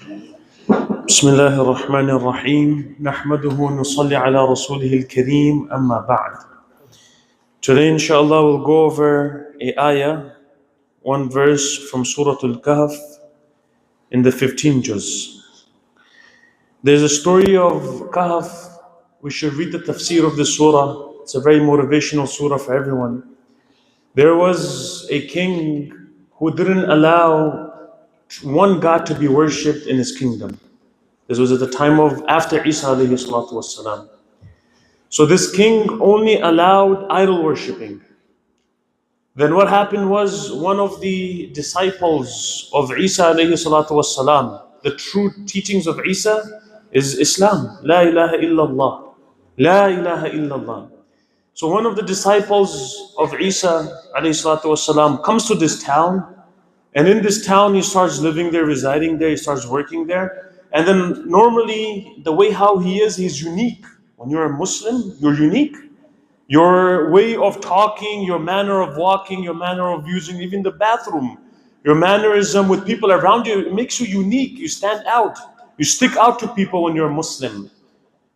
بسم الله الرحمن الرحيم نحمده ونصلي على رسوله الكريم أما بعد. Today inshallah we'll go over a ayah, one verse from Surah Al-Kahf in the 15th juz. There's a story of Kahf. We should read the tafsir of the surah. It's a very motivational surah for everyone. There was a king who didn't allow one God to be worshipped in his kingdom. This was at the time of after Isa alayhi salatu wassalam. So this king only allowed idol worshipping. Then what happened was one of the disciples of Isa alayhi salatu wassalam, the true teachings of Isa is Islam. La ilaha illallah. La ilaha illallah. So one of the disciples of Isa alayhi salatu wassalam comes to this town, and in this town he starts living there, residing there, he starts working there. And then normally the way how he is, he's unique. When you're a Muslim, you're unique. Your way of talking, your manner of walking, your manner of using even the bathroom, your mannerism with people around you, it makes you unique. You stand out. You stick out to people when you're a Muslim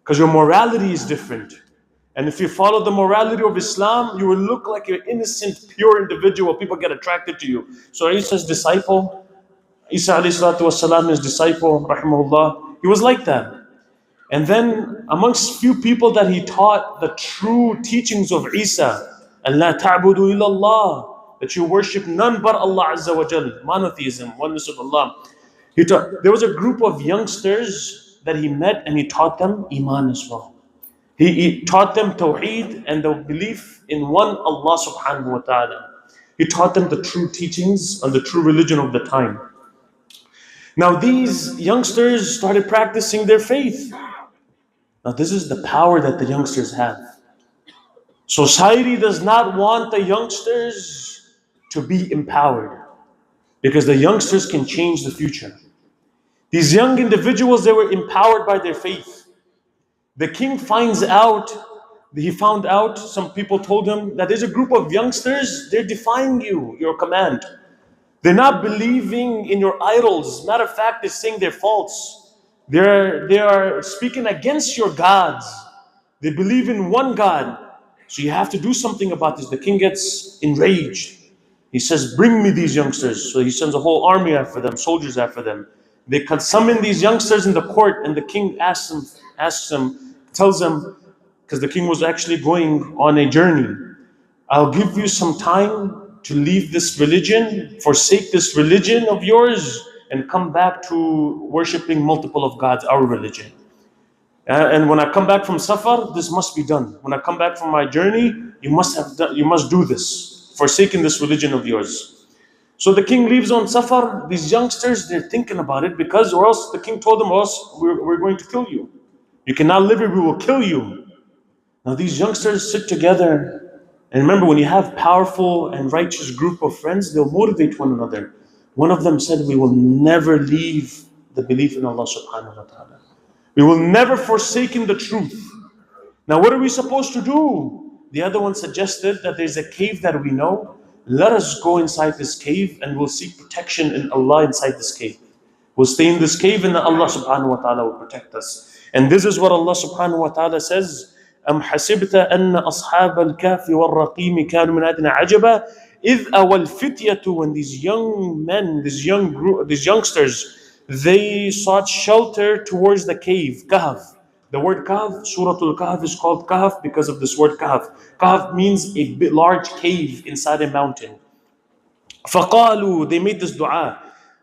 because your morality is different. And if you follow the morality of Islam, you will look like an innocent, pure individual. People get attracted to you. So Isa's disciple, Isa alayhi salatu wasalam, his disciple, rahimahullah, he was like that. And then amongst few people that he taught the true teachings of Isa, Allah ta'budu illallah, that you worship none but Allah Azza wa Jal, monotheism, oneness of Allah. There was a group of youngsters that he met and he taught them Iman as well. He taught them Tawheed and the belief in one Allah subhanahu wa ta'ala. He taught them the true teachings and the true religion of the time. Now these youngsters started practicing their faith. Now this is the power that the youngsters have. Society does not want the youngsters to be empowered because the youngsters can change the future. These young individuals, they were empowered by their faith. The king found out, some people told him that there's a group of youngsters, they're defying you, your command. They're not believing in your idols. Matter of fact, they're saying they're false. They are speaking against your gods. They believe in one God. So you have to do something about this. The king gets enraged. He says, bring me these youngsters. So he sends a whole army after them, soldiers after them. They can summon these youngsters in the court, and the king tells them, because the king was actually going on a journey, I'll give you some time to leave this religion, forsake this religion of yours, and come back to worshipping multiple of gods, our religion. And when I come back from Safar, this must be done. When I come back from my journey, you must do this, forsaking this religion of yours. So the king leaves on Safar. These youngsters, they're thinking about it because, or else the king told them, or else we're going to kill you. You cannot live here, we will kill you. Now these youngsters sit together. And remember, when you have powerful and righteous group of friends, they'll motivate one another. One of them said, we will never leave the belief in Allah subhanahu wa ta'ala. We will never forsake the truth. Now what are we supposed to do? The other one suggested that there's a cave that we know. Let us go inside this cave and we'll seek protection in Allah inside this cave. We'll stay in this cave and Allah subhanahu wa ta'ala will protect us. And this is what Allah subhanahu wa ta'ala says, أم حسبت أن أصحاب الكهف والرقيم كانوا من آياتنا عجبا إذ أوى الفتية. When these young men, these youngsters, they sought shelter towards the cave, Kahf. The word Kahf, Surah Al-Kahf is called Kahf because of this word Kahf. Kahf means a large cave inside a mountain. فقالوا, they made this dua,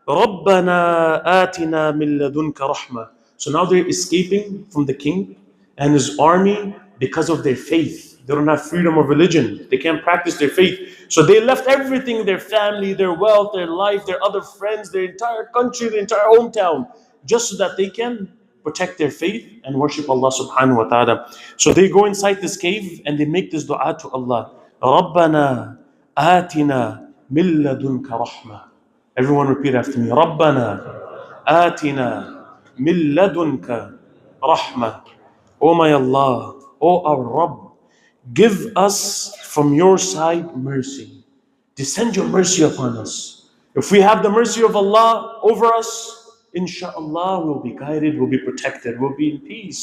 ربنا آتنا من لدنك رحمة. So now they're escaping from the king and his army because of their faith. They don't have freedom of religion. They can't practice their faith. So they left everything, their family, their wealth, their life, their other friends, their entire country, their entire hometown, just so that they can protect their faith and worship Allah subhanahu wa ta'ala. So they go inside this cave and they make this dua to Allah. رَبَّنَا آتِنَا مِن لَدُنْكَ رَحْمَةً. Everyone repeat after me. رَبَّنَا آتِنَا مِن لَدُنْكَ رَحْمَةً. Oh my Allah, oh our Rabb, give us from your side mercy. Descend your mercy upon us. If we have the mercy of Allah over us, inshallah we'll be guided, we'll be protected, we'll be in peace.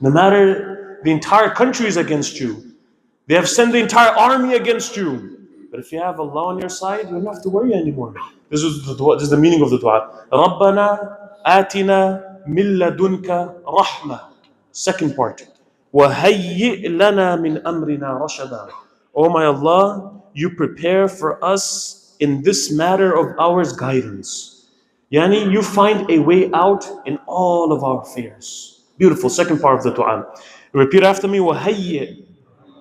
No matter the entire country is against you, they have sent the entire army against you. But if you have Allah on your side, you don't have to worry anymore. This is the dua, this is the meaning of the dua. رَبَّنَا آتِنَا مِن لَدُنْكَ رَحْمَةً. Second part. وَهَيِّئْ لَنَا مِنْ أَمْرِنَا رَشَدًا. Oh my Allah, you prepare for us in this matter of ours guidance. Yani, you find a way out in all of our affairs. Beautiful. Second part of the dua. Repeat after me. وَهَيِّئْ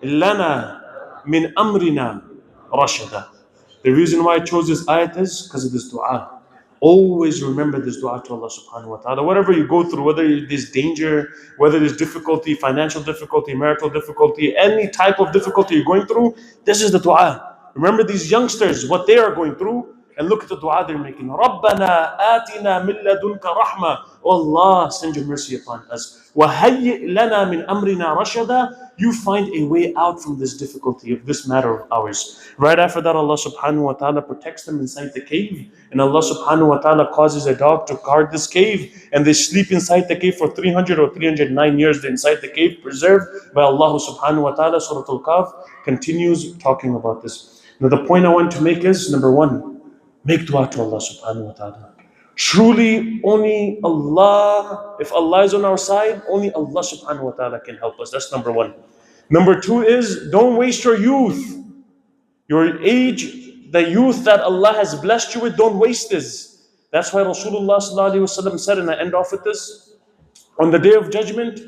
لَنَا مِنْ أَمْرِنَا رَشَدًا. The reason why I chose this ayat is because of this dua. Always remember this dua to Allah subhanahu wa ta'ala. Whatever you go through, whether there's danger, whether there's difficulty, financial difficulty, marital difficulty, any type of difficulty you're going through, this is the dua. Remember these youngsters, what they are going through, and look at the dua they're making. رَبَّنَا آتِنَا مِن لَدُنْكَ رَحْمَةً. Oh Allah, send your mercy upon us. وَهَيِّئْ لَنَا مِنْ أَمْرِنَا رَشَدًا. You find a way out from this difficulty of this matter of ours. Right after that, Allah subhanahu wa ta'ala protects them inside the cave. And Allah subhanahu wa ta'ala causes a dog to guard this cave. And they sleep inside the cave for 300 or 309 years. They're inside the cave, preserved by Allah subhanahu wa ta'ala. Surah Al-Kahf continues talking about this. Now the point I want to make is, number one, make dua to Allah subhanahu wa ta'ala. Truly, only Allah, if Allah is on our side, only Allah subhanahu wa ta'ala can help us. That's number one. Number two is, don't waste your youth. Your age, the youth that Allah has blessed you with, don't waste this. That's why Rasulullah sallallahu alaihi wasallam said, and I end off with this, on the day of judgment,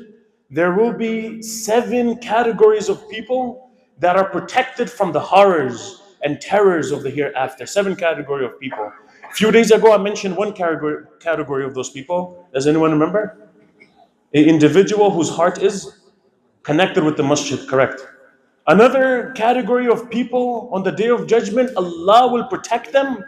there will be 7 categories of people that are protected from the horrors and terrors of the hereafter. 7 category of people. A few days ago, I mentioned one category of those people. Does anyone remember? An individual whose heart is connected with the masjid, correct? Another category of people on the day of judgment, Allah will protect them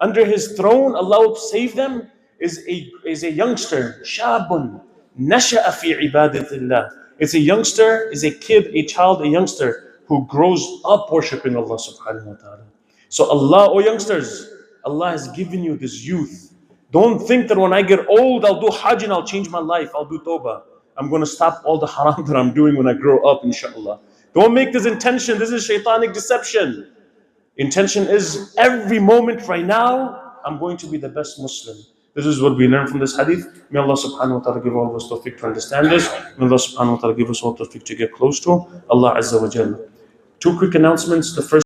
under His throne. Allah will save them. Is a youngster, shabun, nasha'a fi ibadatillah. It's a youngster, is a kid, a child, a youngster who grows up worshipping Allah subhanahu wa ta'ala. So Allah, oh youngsters, Allah has given you this youth. Don't think that when I get old, I'll do hajj and I'll change my life. I'll do tawbah. I'm going to stop all the haram that I'm doing when I grow up, inshallah. Don't make this intention. This is shaitanic deception. Intention is every moment right now, I'm going to be the best Muslim. This is what we learn from this hadith. May Allah subhanahu wa ta'ala give all of us tawfiq to understand this. May Allah subhanahu wa ta'ala give us all tawfiq to get close to Allah Azza wa Jalla. 2 quick announcements. The first